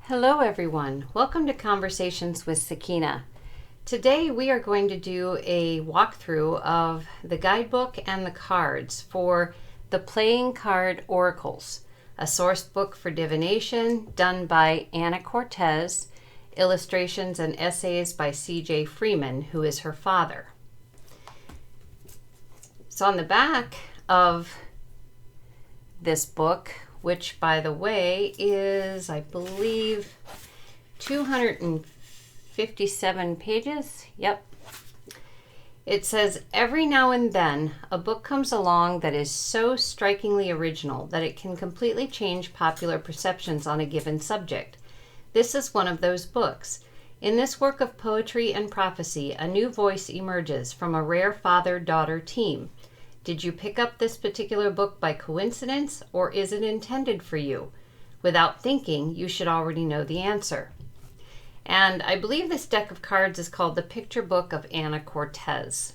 Hello everyone, welcome to Conversations with Sakeina. Today we are going to do a walkthrough of the guidebook and the cards for the Playing Card Oracles, a source book for divination done by Ana Cortez, illustrations and essays by C.J. Freeman, who is her father. So on the back of this book, which by the way is, I believe, 257 pages. Yep. It says, every now and then a book comes along that is so strikingly original that it can completely change popular perceptions on a given subject. This is one of those books. In this work of poetry and prophecy, a new voice emerges from a rare father-daughter team. Did you pick up this particular book by coincidence, or is it intended for you? Without thinking, you should already know the answer. And I believe this deck of cards is called the Picture Book of Ana Cortez.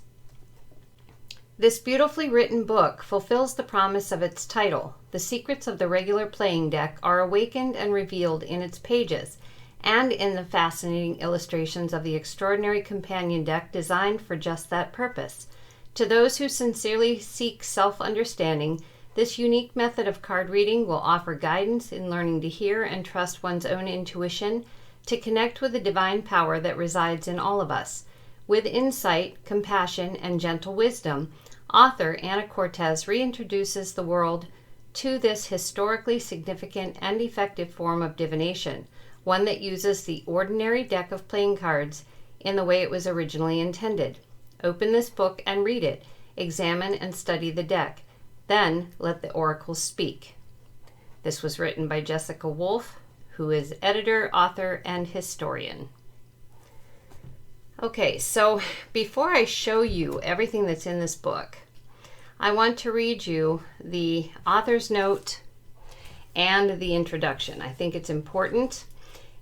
This beautifully written book fulfills the promise of its title. The secrets of the regular playing deck are awakened and revealed in its pages, and in the fascinating illustrations of the extraordinary companion deck designed for just that purpose. To those who sincerely seek self-understanding, this unique method of card reading will offer guidance in learning to hear and trust one's own intuition, to connect with the divine power that resides in all of us. With insight, compassion, and gentle wisdom, author Ana Cortez reintroduces the world to this historically significant and effective form of divination, one that uses the ordinary deck of playing cards in the way it was originally intended. Open this book and read it. Examine and study the deck. Then let the oracles speak. This was written by Jessica Wolf, who is editor, author, and historian. Okay, so before I show you everything that's in this book, I want to read you the author's note and the introduction. I think it's important.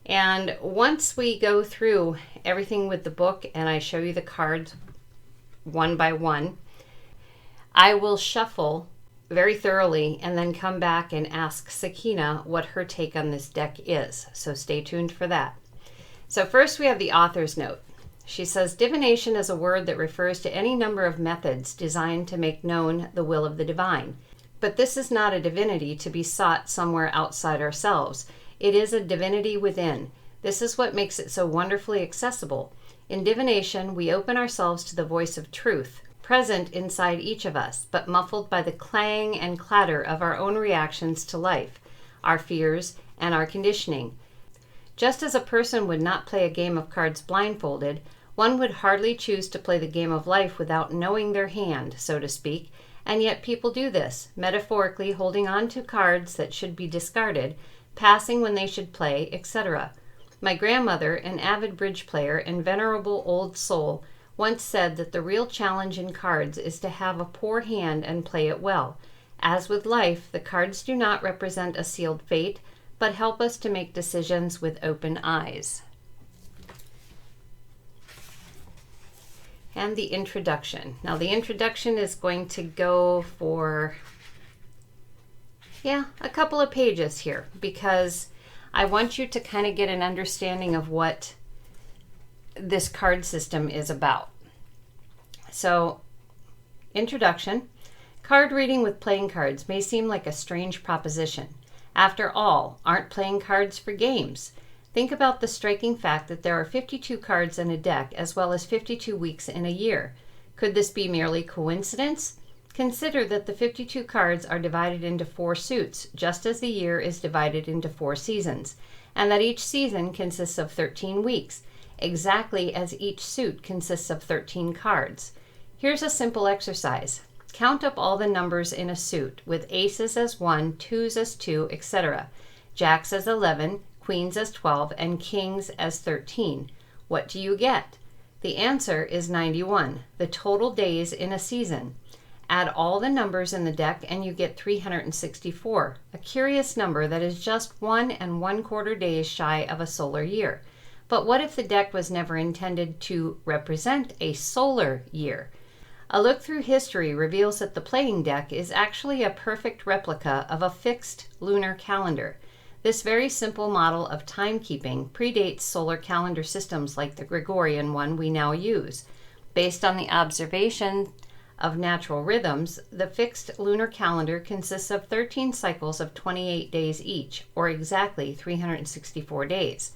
And once we go through everything with the book and I show you the cards one by one, I will shuffle very thoroughly and then come back and ask Sakeina what her take on this deck is. So stay tuned for that. So first we have the author's note. She says, divination is a word that refers to any number of methods designed to make known the will of the divine. But this is not a divinity to be sought somewhere outside ourselves. It is a divinity within. This is what makes it so wonderfully accessible. In divination, we open ourselves to the voice of truth, present inside each of us, but muffled by the clang and clatter of our own reactions to life, our fears, and our conditioning. Just as a person would not play a game of cards blindfolded, one would hardly choose to play the game of life without knowing their hand, so to speak, and yet people do this, metaphorically holding on to cards that should be discarded, passing when they should play, etc. My grandmother, an avid bridge player and venerable old soul, once said that the real challenge in cards is to have a poor hand and play it well. As with life, the cards do not represent a sealed fate, but help us to make decisions with open eyes. And the introduction. Now the introduction is going to go for, a couple of pages here, because I want you to kind of get an understanding of what this card system is about. So, introduction. Card reading with playing cards may seem like a strange proposition. After all, aren't playing cards for games? Think about the striking fact that there are 52 cards in a deck as well as 52 weeks in a year. Could this be merely coincidence? Consider that the 52 cards are divided into 4 suits, just as the year is divided into 4 seasons, and that each season consists of 13 weeks, exactly as each suit consists of 13 cards. Here's a simple exercise. Count up all the numbers in a suit, with aces as 1, 2s as 2, etc., jacks as 11, queens as 12, and kings as 13. What do you get? The answer is 91, the total days in a season. Add all the numbers in the deck and you get 364, a curious number that is just 1 1/4 days shy of a solar year. But what if the deck was never intended to represent a solar year? A look through history reveals that the playing deck is actually a perfect replica of a fixed lunar calendar. This very simple model of timekeeping predates solar calendar systems like the Gregorian one we now use. Based on the observation of natural rhythms, the fixed lunar calendar consists of 13 cycles of 28 days each, or exactly 364 days.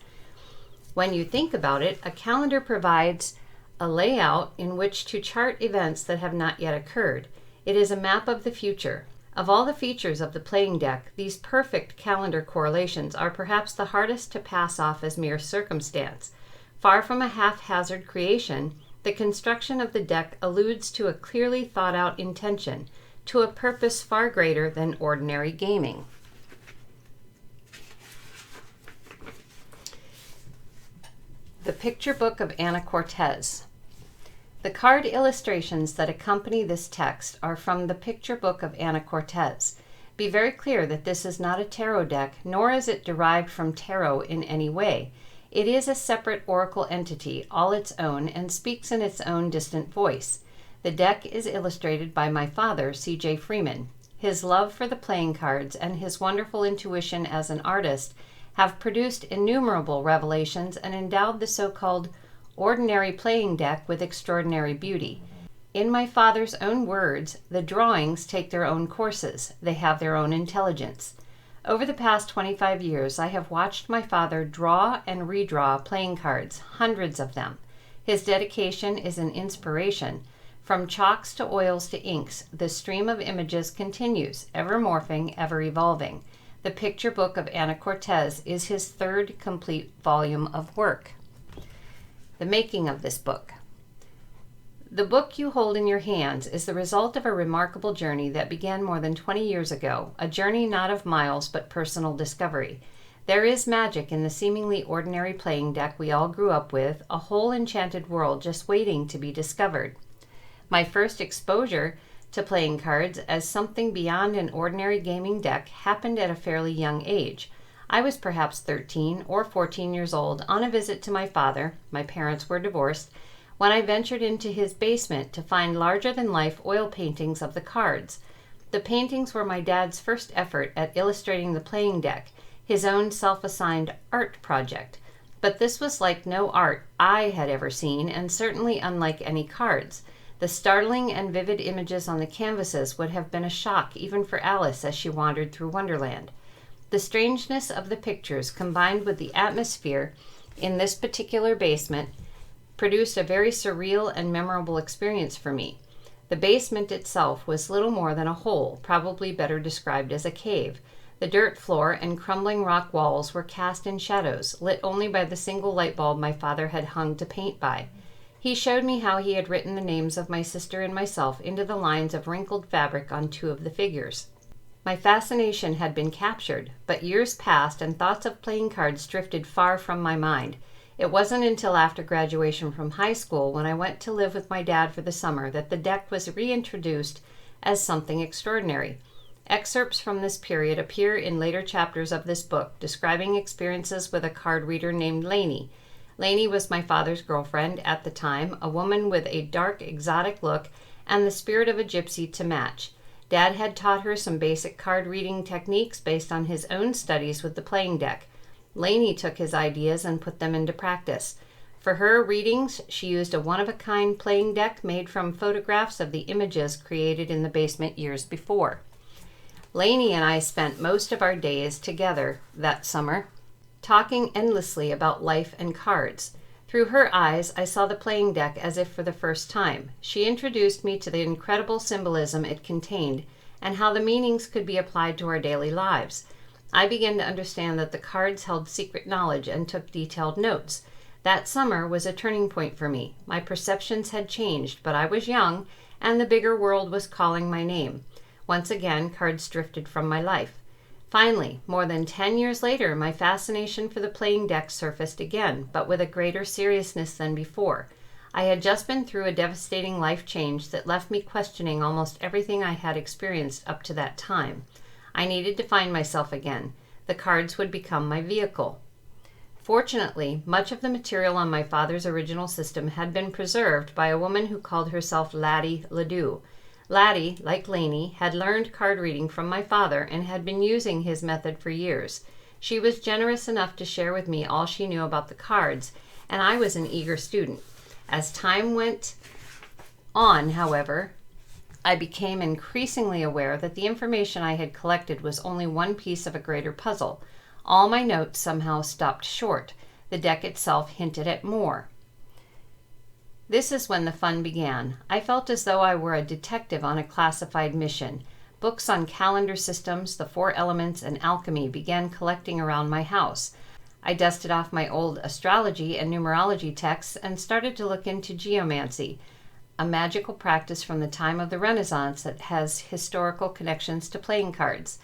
When you think about it, a calendar provides a layout in which to chart events that have not yet occurred. It is a map of the future. Of all the features of the playing deck, these perfect calendar correlations are perhaps the hardest to pass off as mere circumstance. Far from a haphazard creation, the construction of the deck alludes to a clearly thought-out intention, to a purpose far greater than ordinary gaming. The Picture Book of Ana Cortez. The card illustrations that accompany this text are from the Picture Book of Ana Cortez. Be very clear that this is not a tarot deck, nor is it derived from tarot in any way. It is a separate oracle entity, all its own, and speaks in its own distant voice. The deck is illustrated by my father, C.J. Freeman. His love for the playing cards and his wonderful intuition as an artist have produced innumerable revelations and endowed the so-called ordinary playing deck with extraordinary beauty. In my father's own words, the drawings take their own courses. They have their own intelligence. Over the past 25 years, I have watched my father draw and redraw playing cards, hundreds of them. His dedication is an inspiration. From chalks to oils to inks, the stream of images continues, ever morphing, ever evolving. The Picture Book of Ana Cortez is his third complete volume of work. The making of this book. The book you hold in your hands is the result of a remarkable journey that began more than 20 years ago, a journey not of miles but personal discovery. There is magic in the seemingly ordinary playing deck we all grew up with, a whole enchanted world just waiting to be discovered. My first exposure to playing cards as something beyond an ordinary gaming deck happened at a fairly young age. I was perhaps 13 or 14 years old on a visit to my father, my parents were divorced, when I ventured into his basement to find larger-than-life oil paintings of the cards. The paintings were my dad's first effort at illustrating the playing deck, his own self-assigned art project. But this was like no art I had ever seen, and certainly unlike any cards. The startling and vivid images on the canvases would have been a shock even for Alice as she wandered through Wonderland. The strangeness of the pictures, combined with the atmosphere in this particular basement, produced a very surreal and memorable experience for me. The basement itself was little more than a hole, probably better described as a cave. The dirt floor and crumbling rock walls were cast in shadows, lit only by the single light bulb my father had hung to paint by. He showed me how he had written the names of my sister and myself into the lines of wrinkled fabric on two of the figures. My fascination had been captured, but years passed and thoughts of playing cards drifted far from my mind. It wasn't until after graduation from high school, when I went to live with my dad for the summer, that the deck was reintroduced as something extraordinary. Excerpts from this period appear in later chapters of this book, describing experiences with a card reader named Lainey. Lainey was my father's girlfriend at the time, a woman with a dark, exotic look and the spirit of a gypsy to match. Dad had taught her some basic card reading techniques based on his own studies with the playing deck. Lainey took his ideas and put them into practice. For her readings, she used a one-of-a-kind playing deck made from photographs of the images created in the basement years before. Lainey and I spent most of our days together that summer, talking endlessly about life and cards. Through her eyes, I saw the playing deck as if for the first time. She introduced me to the incredible symbolism it contained and how the meanings could be applied to our daily lives. I began to understand that the cards held secret knowledge and took detailed notes. That summer was a turning point for me. My perceptions had changed, but I was young, and the bigger world was calling my name. Once again, cards drifted from my life. Finally, more than 10 years later, my fascination for the playing deck surfaced again, but with a greater seriousness than before. I had just been through a devastating life change that left me questioning almost everything I had experienced up to that time. I needed to find myself again. The cards would become my vehicle. Fortunately, much of the material on my father's original system had been preserved by a woman who called herself Laddie Ledoux. Laddie, like Lainey, had learned card reading from my father and had been using his method for years. She was generous enough to share with me all she knew about the cards, and I was an eager student. As time went on, however, I became increasingly aware that the information I had collected was only one piece of a greater puzzle. All my notes somehow stopped short. The deck itself hinted at more. This is when the fun began. I felt as though I were a detective on a classified mission. Books on calendar systems, the four elements, and alchemy began collecting around my house. I dusted off my old astrology and numerology texts and started to look into geomancy, a magical practice from the time of the Renaissance that has historical connections to playing cards.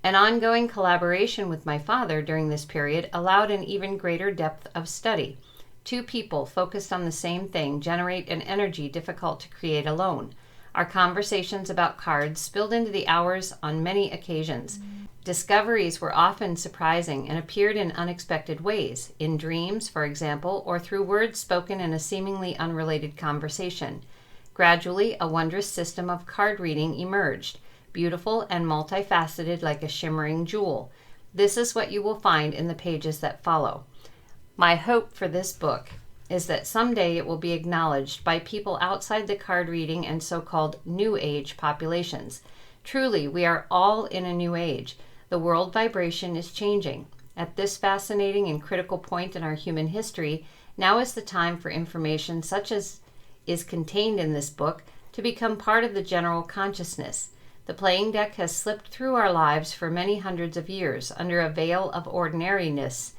An ongoing collaboration with my father during this period allowed an even greater depth of study. Two people focused on the same thing generate an energy difficult to create alone. Our conversations about cards spilled into the hours on many occasions. Discoveries were often surprising and appeared in unexpected ways, in dreams, for example, or through words spoken in a seemingly unrelated conversation. Gradually, a wondrous system of card reading emerged, beautiful and multifaceted like a shimmering jewel. This is what you will find in the pages that follow. My hope for this book is that someday it will be acknowledged by people outside the card reading and so-called New Age populations. Truly, we are all in a new age. The world vibration is changing. At this fascinating and critical point in our human history, now is the time for information such as is contained in this book to become part of the general consciousness. The playing deck has slipped through our lives for many hundreds of years under a veil of ordinariness,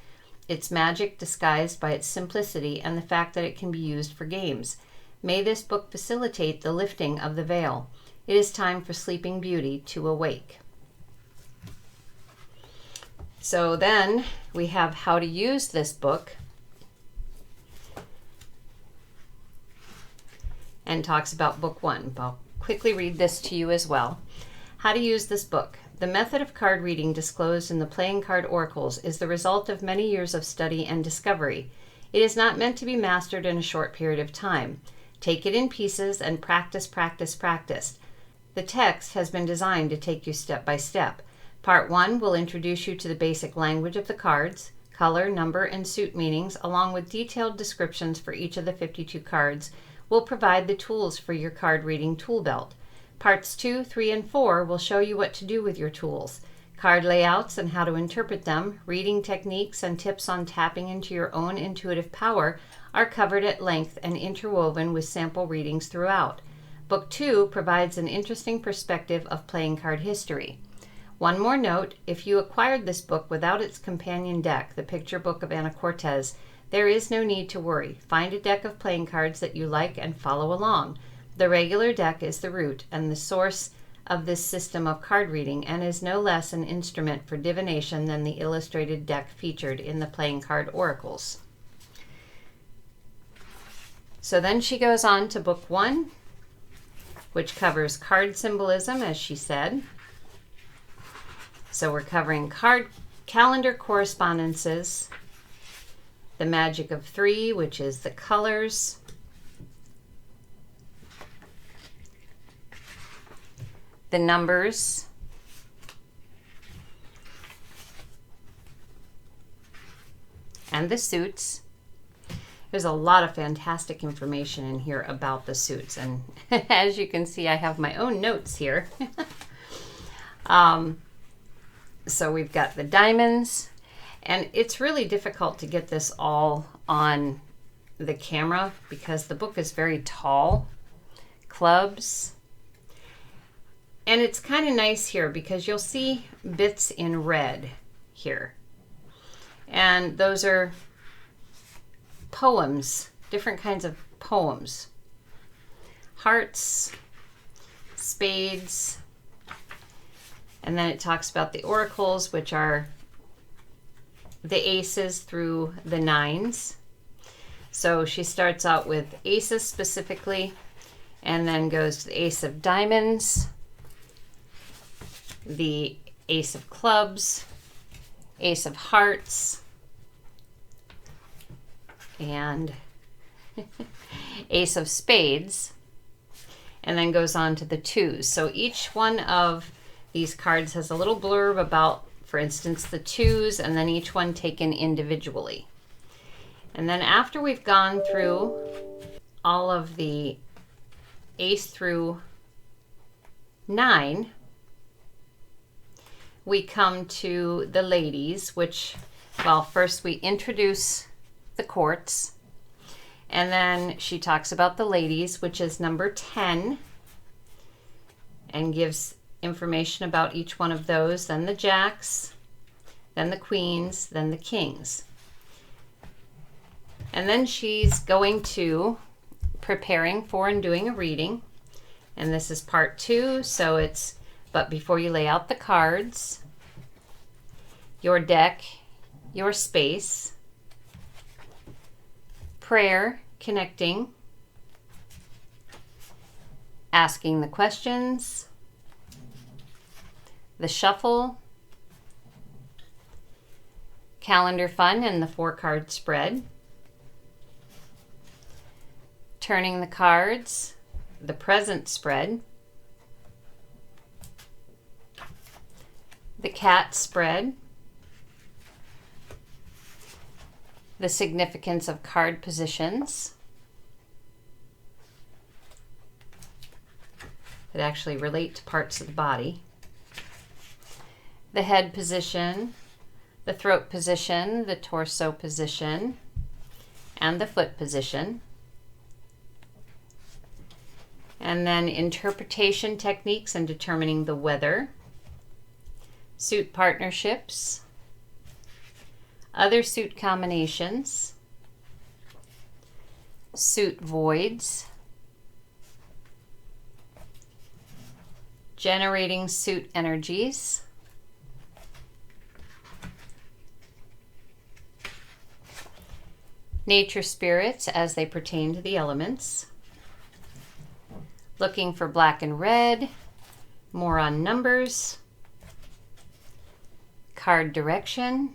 its magic disguised by its simplicity and the fact that it can be used for games. May this book facilitate the lifting of the veil. It is time for Sleeping Beauty to awake. So then we have how to use this book, and talks about book 1. I'll quickly read this to you as well. How to use this book. The method of card reading disclosed in the Playing Card Oracles is the result of many years of study and discovery. It is not meant to be mastered in a short period of time. Take it in pieces and practice, practice, practice. The text has been designed to take you step by step. Part 1 will introduce you to the basic language of the cards, color, number, and suit meanings, along with detailed descriptions for each of the 52 cards, will provide the tools for your card reading tool belt. Parts 2, 3, and 4 will show you what to do with your tools, card layouts and how to interpret them, reading techniques, and tips on tapping into your own intuitive power are covered at length and interwoven with sample readings throughout. Book 2 provides an interesting perspective of playing card history. One more note, if you acquired this book without its companion deck, the picture book of Ana Cortez, there is no need to worry. Find a deck of playing cards that you like and follow along. The regular deck is the root and the source of this system of card reading and is no less an instrument for divination than the illustrated deck featured in the Playing Card Oracles. So then she goes on to book 1, which covers card symbolism, as she said. So we're covering card calendar correspondences, the magic of 3, which is the colors, the numbers, and the suits. There's a lot of fantastic information in here about the suits, and as you can see, I have my own notes here. So we've got the diamonds, and it's really difficult to get this all on the camera because the book is very tall. Clubs. And it's kind of nice here because you'll see bits in red here. And those are poems, different kinds of poems. Hearts, spades, and then it talks about the oracles, which are the aces through the nines. So she starts out with aces specifically, and then goes to the ace of diamonds, the ace of clubs, ace of hearts, and ace of spades, and then goes on to the twos. So each one of these cards has a little blurb about for instance, the twos, and then each one taken individually. And then after we've gone through all of the ace through 9, we come to the ladies, which, well, first we introduce the courts, and then she talks about the ladies, which is number 10, and gives information about each one of those, then the jacks, then the queens, then the kings. And then she's going to preparing for and doing a reading. And this is part 2, so it's, but before you lay out the cards, your deck, your space, prayer, connecting, asking the questions, the shuffle, calendar fun and the 4-card spread, turning the cards, the present spread, the cat spread, the significance of card positions that actually relate to parts of the body, the head position, the throat position, the torso position, and the foot position. And then interpretation techniques and determining the weather, suit partnerships, other suit combinations, suit voids, generating suit energies, nature spirits as they pertain to the elements, looking for black and red, more on numbers, card direction.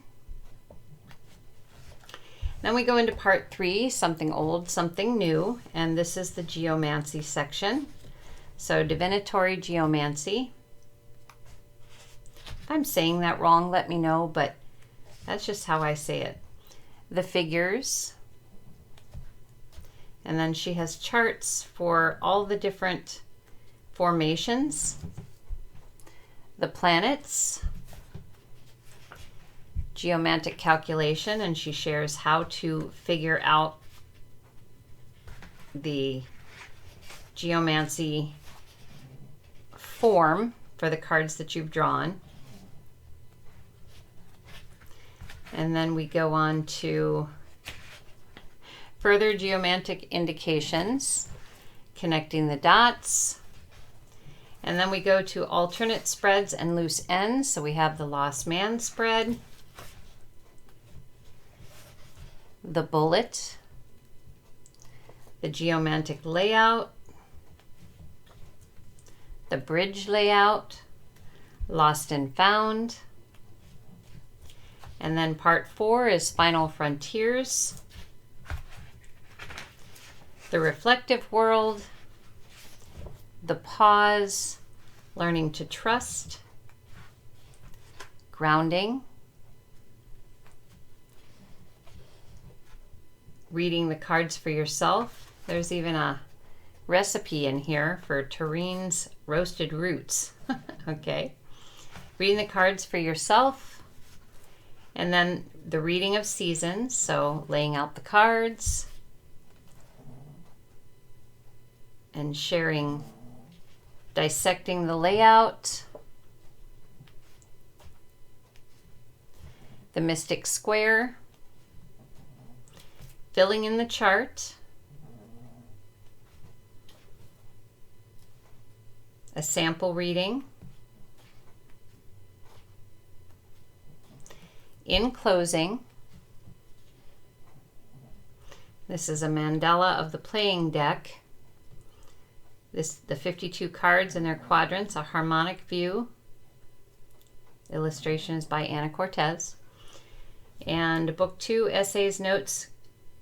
Then we go into part 3, something old, something new, and this is the Geomancy section. So divinatory Geomancy. If I'm saying that wrong, let me know, but that's just how I say it. The figures. And then she has charts for all the different formations, the planets, geomantic calculation, and she shares how to figure out the geomancy form for the cards that you've drawn. And then we go on to further geomantic indications, connecting the dots. And then we go to alternate spreads and loose ends. So we have the Lost Man spread, the bullet, the geomantic layout, the bridge layout, lost and found. And then part 4 is final frontiers, the reflective world, the pause, learning to trust, grounding, reading the cards for yourself. There's even a recipe in here for terrine's roasted roots. Okay. Reading the cards for yourself. And then the reading of seasons. So laying out the cards and sharing, dissecting the layout. The mystic square. Filling in the chart. A sample reading. In closing, this is a mandala of the playing deck. The 52 cards and their quadrants, a harmonic view. Illustration is by Ana Cortez. And book 2, essays, notes,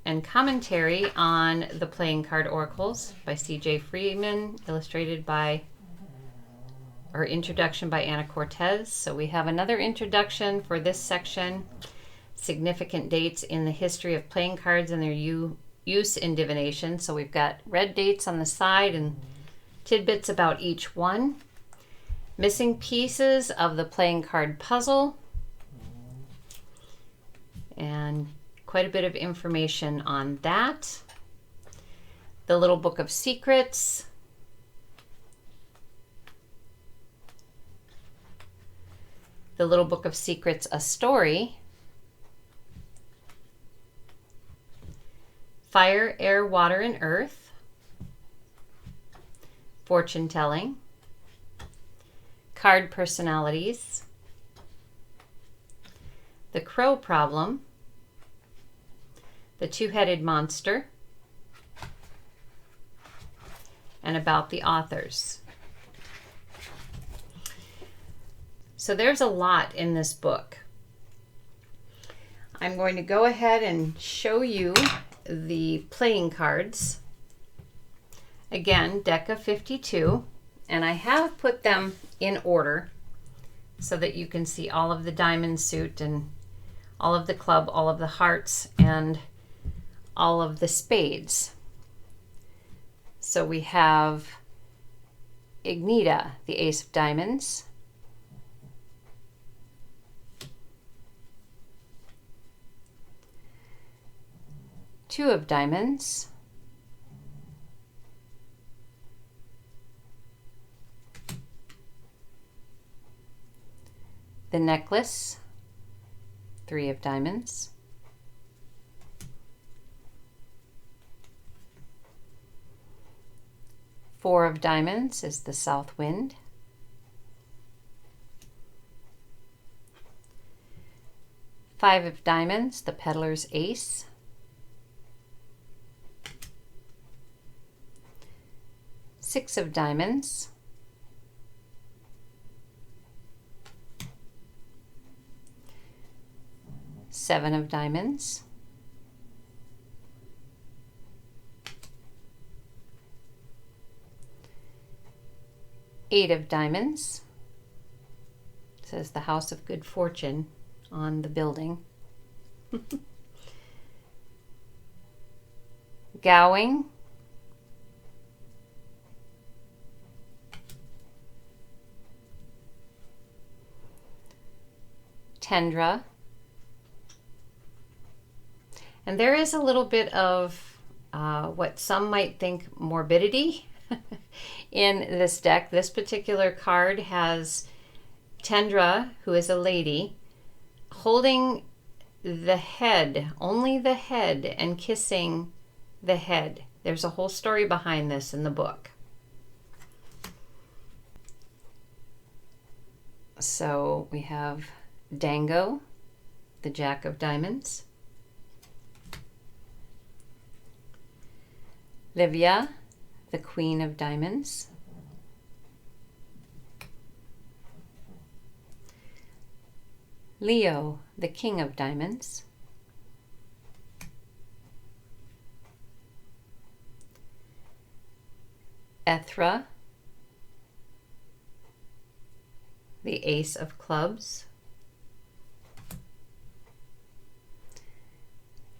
and commentary on the playing card oracles by C.J. Freeman, illustrated by or introduction by Ana Cortez. So we have another introduction for this section, significant dates in the history of playing cards and their use in divination. So we've got red dates on the side and tidbits about each one. Missing pieces of the playing card puzzle, and quite a bit of information on that. The Little Book of Secrets. The Little Book of Secrets, a story. Fire, Air, Water, and Earth. Fortune telling. Card personalities. The Crow Problem. The Two-Headed Monster. And about the authors. So there's a lot in this book. I'm going to go ahead and show you the playing cards. Again, deck of 52, and I have put them in order so that you can see all of the diamond suit and all of the club, all of the hearts, and all of the spades. So we have Ignita, the Ace of Diamonds. Two of Diamonds. The Necklace, Three of Diamonds. Four of Diamonds is the South Wind. Five of Diamonds, the Peddler's Ace. Six of Diamonds. Seven of Diamonds. Eight of Diamonds. It says the House of Good Fortune on the building. Gowing. Tendra. And there is a little bit of what some might think morbidity in this deck. This particular card has Tendra, who is a lady, holding the head, only the head, and kissing the head. There's a whole story behind this in the book. So we have Dango, the Jack of Diamonds. Livia, the Queen of Diamonds. Leo, the King of Diamonds. Ethra, the Ace of Clubs.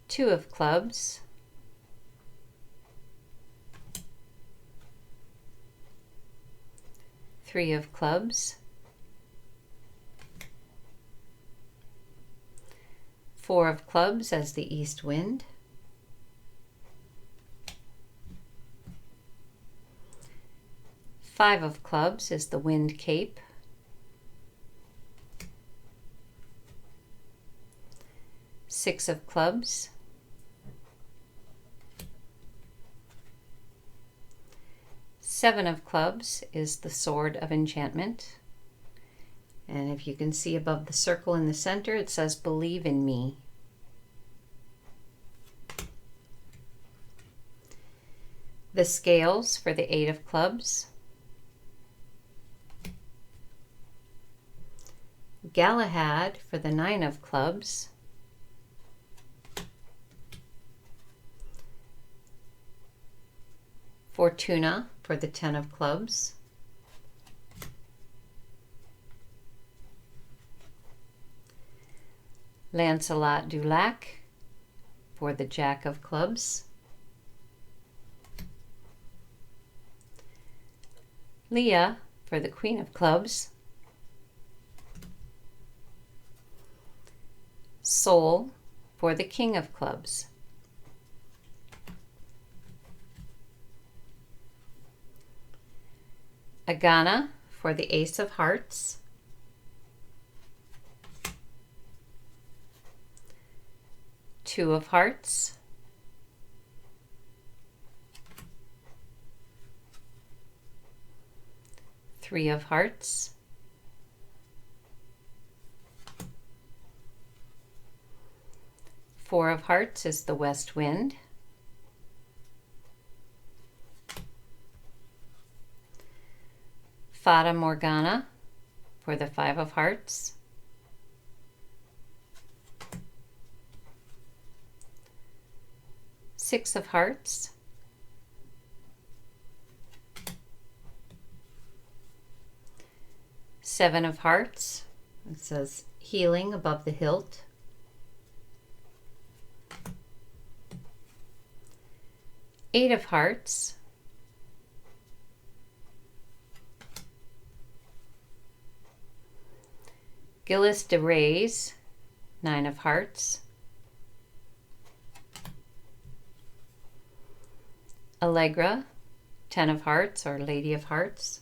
Two of Clubs. Three of Clubs. Four of Clubs as the East Wind. Five of Clubs is the Wind Cape. Six of Clubs. Seven of Clubs is the Sword of Enchantment. And if you can see above the circle in the center, it says, "Believe in me." The Scales for the Eight of Clubs. Galahad for the Nine of Clubs. Fortuna for the Ten of Clubs. Lancelot du Lac for the Jack of Clubs. Leah for the Queen of Clubs. Sol for the King of Clubs. Agana for the Ace of Hearts. Two of Hearts. Three of Hearts. Four of Hearts is the West Wind. Fata Morgana for the Five of Hearts. Six of Hearts. Seven of Hearts. It says healing above the hilt. Eight of Hearts. Gilles de Reyes, Nine of Hearts. Allegra, Ten of Hearts or Lady of Hearts.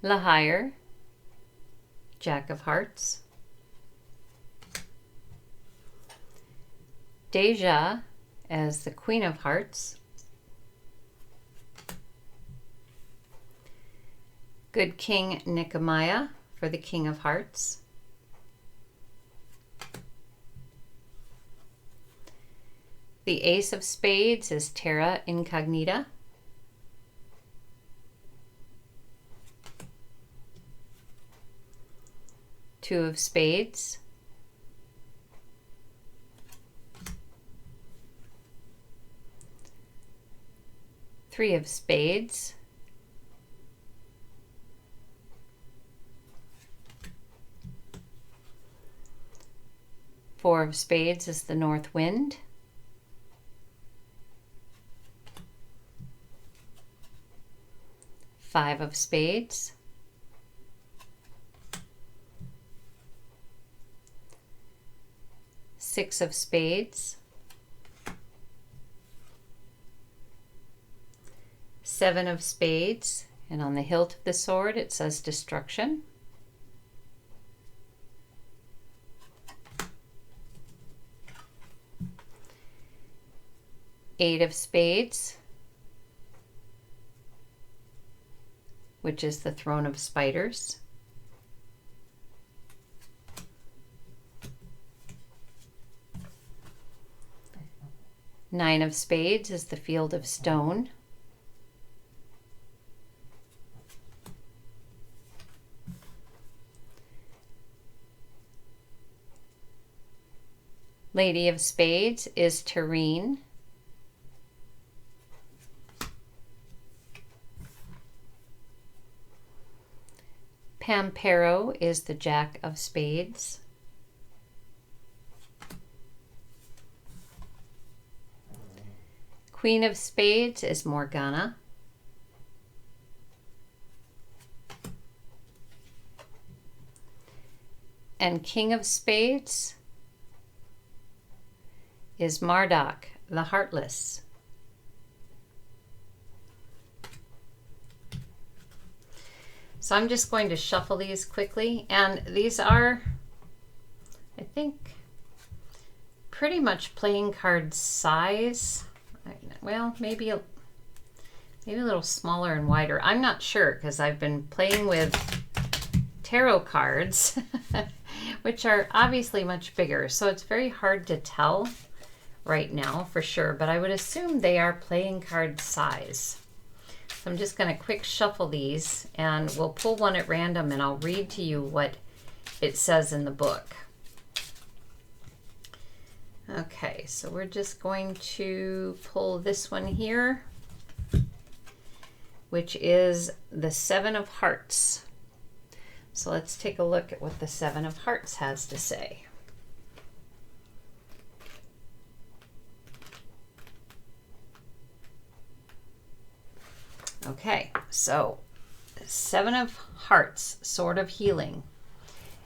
La Hire, Jack of Hearts. Deja as the Queen of Hearts. Good King Nehemiah for the King of Hearts. The Ace of Spades is Terra Incognita. Two of Spades. Three of Spades. Four of Spades is the North Wind. Five of Spades. Six of Spades. Seven of Spades, and on the hilt of the sword it says destruction. Eight of Spades, which is the throne of spiders. Nine of Spades is the field of stone. Lady of Spades is Terrine. Pampero is the Jack of Spades. Queen of Spades is Morgana. And King of Spades is Marduk, the Heartless. So I'm just going to shuffle these quickly, and these are, I think, pretty much playing card size. Well, maybe a little smaller and wider. I'm not sure because I've been playing with tarot cards, which are obviously much bigger. So it's very hard to tell right now for sure, but I would assume they are playing card size. So I'm just going to quick shuffle these, and we'll pull one at random, and I'll read to you what it says in the book. Okay, so we're just going to pull this one here, which is the Seven of Hearts. So let's take a look at what the Seven of Hearts has to say. Okay, so Seven of Hearts, Sword of Healing.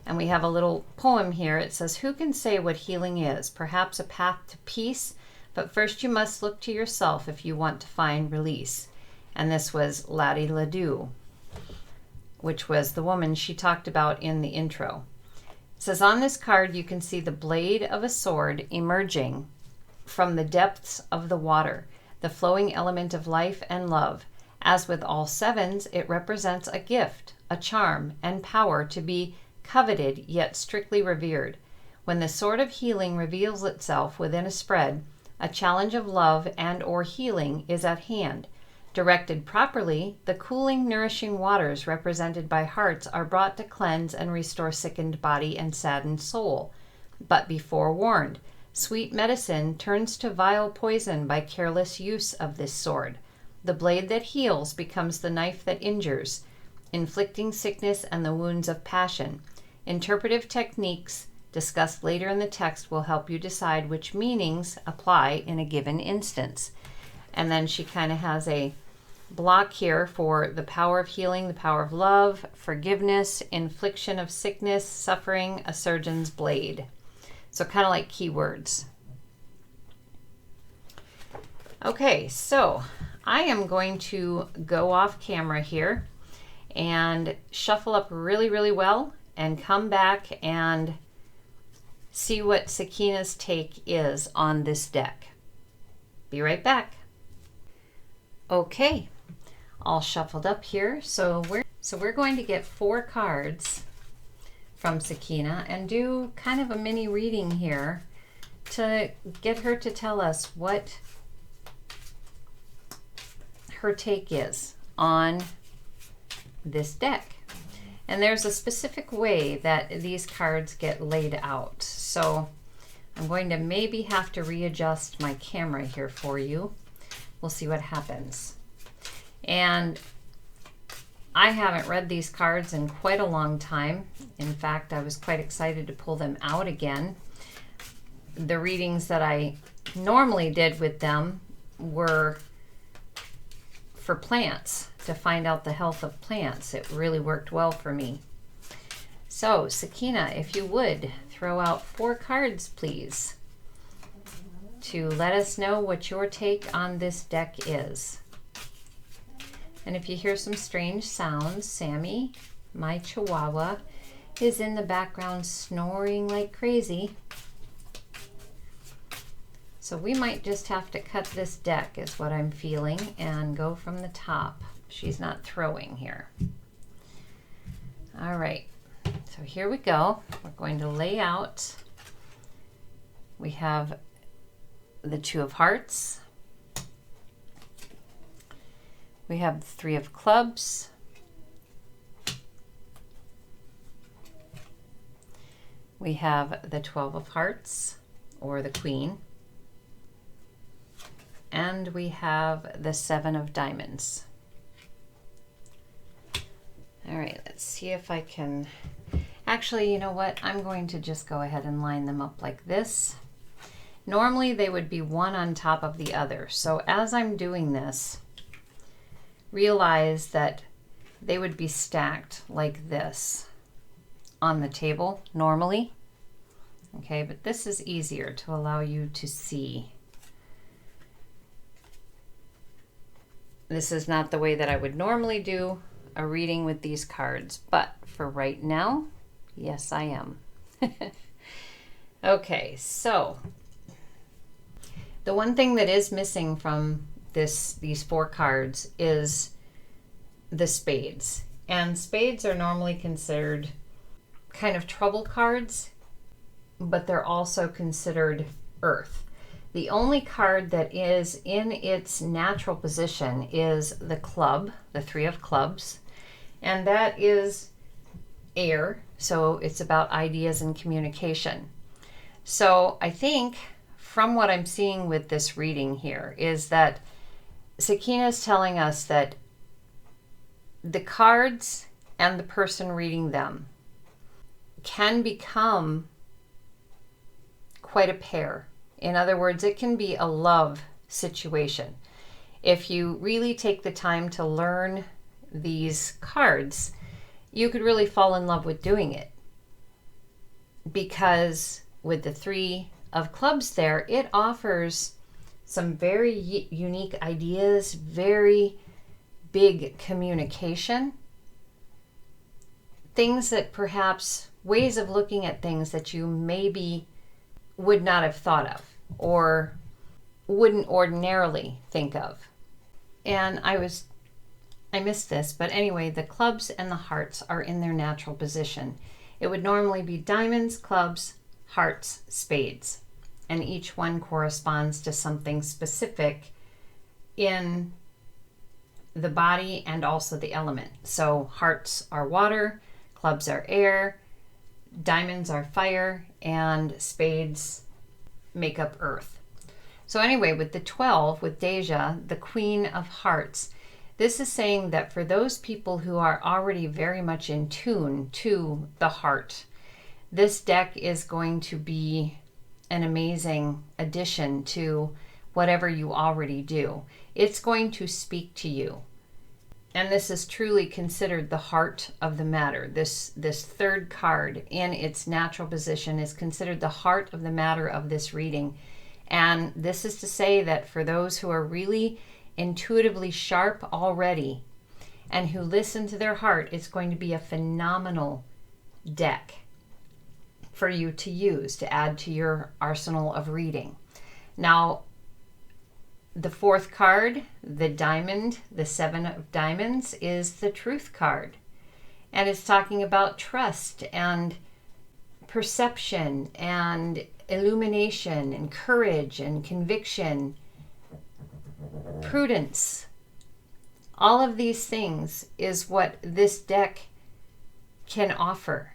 And we have a little poem here. It says, who can say what healing is? Perhaps a path to peace, but first you must look to yourself if you want to find release. And this was Lottie Ledoux, which was the woman she talked about in the intro. It says, on this card you can see the blade of a sword emerging from the depths of the water, the flowing element of life and love. As with all sevens, it represents a gift, a charm, and power to be coveted yet strictly revered. When the sword of healing reveals itself within a spread, a challenge of love and or healing is at hand. Directed properly, the cooling, nourishing waters represented by hearts are brought to cleanse and restore sickened body and saddened soul. But be forewarned, sweet medicine turns to vile poison by careless use of this sword. The blade that heals becomes the knife that injures, inflicting sickness and the wounds of passion. Interpretive techniques discussed later in the text will help you decide which meanings apply in a given instance. And then she kind of has a block here for the power of healing, the power of love, forgiveness, infliction of sickness, suffering, a surgeon's blade. So kind of like keywords. Okay, so I am going to go off camera here and shuffle up really, really well and come back and see what Sakeina's take is on this deck. Be right back. Okay, all shuffled up here. So we're going to get 4 cards from Sakeina and do kind of a mini reading here to get her to tell us what her take is on this deck. And there's a specific way that these cards get laid out. So I'm going to maybe have to readjust my camera here for you. We'll see what happens. And I haven't read these cards in quite a long time. In fact, I was quite excited to pull them out again. The readings that I normally did with them were for plants, to find out the health of plants. It really worked well for me. So, Sakeina, if you would, throw out 4 cards, please, to let us know what your take on this deck is. And if you hear some strange sounds, Sammy, my chihuahua, is in the background snoring like crazy. So we might just have to cut this deck, is what I'm feeling, and go from the top. She's not throwing here. All right, so here we go. We're going to lay out. We have the 2 of Hearts. We have the 3 of Clubs. We have the 12 of Hearts, or the Queen. And we have the 7 of Diamonds. All right, let's see if I can... Actually, you know what? I'm going to just go ahead and line them up like this. Normally, they would be one on top of the other. So as I'm doing this, realize that they would be stacked like this on the table normally. Okay, but this is easier to allow you to see. This is not the way that I would normally do a reading with these cards, but for right now, yes, I am. Okay, so the one thing that is missing from these 4 cards is the spades. And spades are normally considered kind of trouble cards, but they're also considered earth. The only card that is in its natural position is the club, the 3 of Clubs, and that is air, so it's about ideas and communication. So I think from what I'm seeing with this reading here is that Sakeina is telling us that the cards and the person reading them can become quite a pair. In other words, it can be a love situation. If you really take the time to learn these cards, you could really fall in love with doing it. Because with the 3 of clubs there, it offers some very unique ideas, very big communication, things that perhaps, ways of looking at things that you maybe would not have thought of or wouldn't ordinarily think of. And I missed this, but anyway, the clubs and the hearts are in their natural position. It would normally be diamonds, clubs, hearts, spades, and each one corresponds to something specific in the body and also the element. So hearts are water, clubs are air, diamonds are fire, and spades make up earth. So anyway, with the 12, with Deja, the Queen of Hearts, this is saying that for those people who are already very much in tune to the heart, this deck is going to be an amazing addition to whatever you already do. It's going to speak to you. And this is truly considered the heart of the matter. This third card in its natural position is considered the heart of the matter of this reading. And this is to say that for those who are really intuitively sharp already and who listen to their heart, it's going to be a phenomenal deck for you to use to add to your arsenal of reading. Now, the 4th card, the diamond, the 7 of diamonds, is the truth card. And it's talking about trust and perception and illumination and courage and conviction, prudence. All of these things is what this deck can offer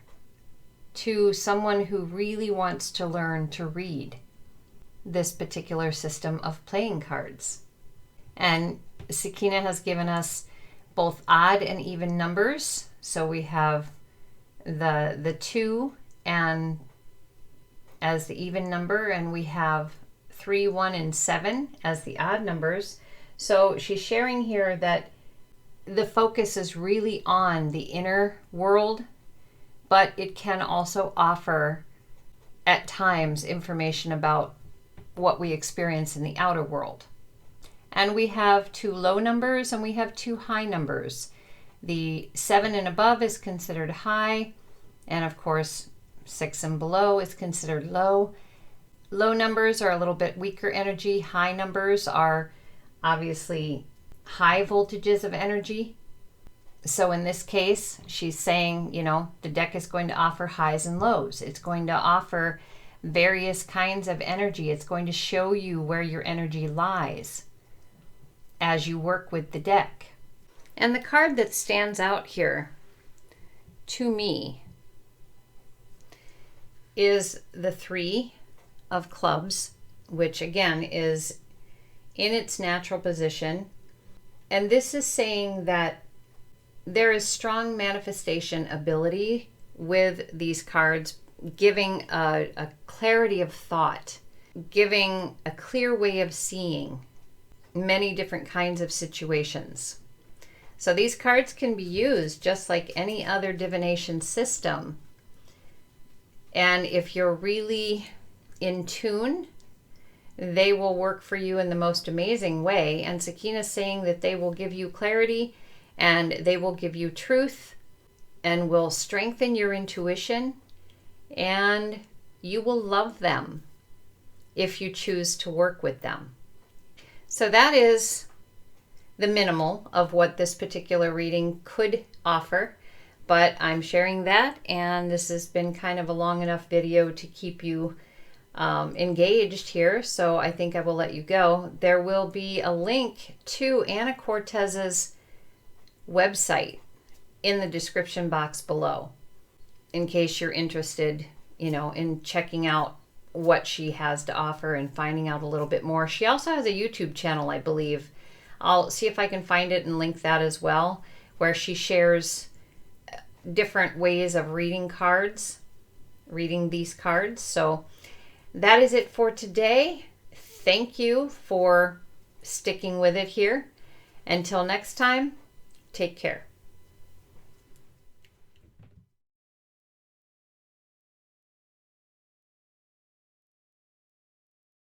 to someone who really wants to learn to read this particular system of playing cards. And Sakeina has given us both odd and even numbers. So we have the 2 and as the even number, and we have 3, 1, and 7 as the odd numbers. So she's sharing here that the focus is really on the inner world, but it can also offer at times information about what we experience in the outer world. And we have 2 low numbers and we have 2 high numbers. The 7 and above is considered high, and of course 6 and below is considered low. Low numbers are a little bit weaker energy. High numbers are obviously high voltages of energy. So in this case, she's saying, the deck is going to offer highs and lows. It's going to offer various kinds of energy. It's going to show you where your energy lies as you work with the deck. And the card that stands out here to me is the 3 of clubs, which again is in its natural position. And this is saying that there is strong manifestation ability with these cards, giving a clarity of thought, giving a clear way of seeing many different kinds of situations. So these cards can be used just like any other divination system. And if you're really in tune, they will work for you in the most amazing way. And Sakeina's saying that they will give you clarity and they will give you truth and will strengthen your intuition, and you will love them if you choose to work with them. So that is the minimal of what this particular reading could offer, but I'm sharing that, and this has been kind of a long enough video to keep you engaged here, so I think I will let you go. There will be a link to Ana Cortez's website in the description box below, in case you're interested, in checking out what she has to offer and finding out a little bit more. She also has a YouTube channel, I believe. I'll see if I can find it and link that as well, where she shares different ways of reading these cards. So that is it for today. Thank you for sticking with it here. Until next time, take care.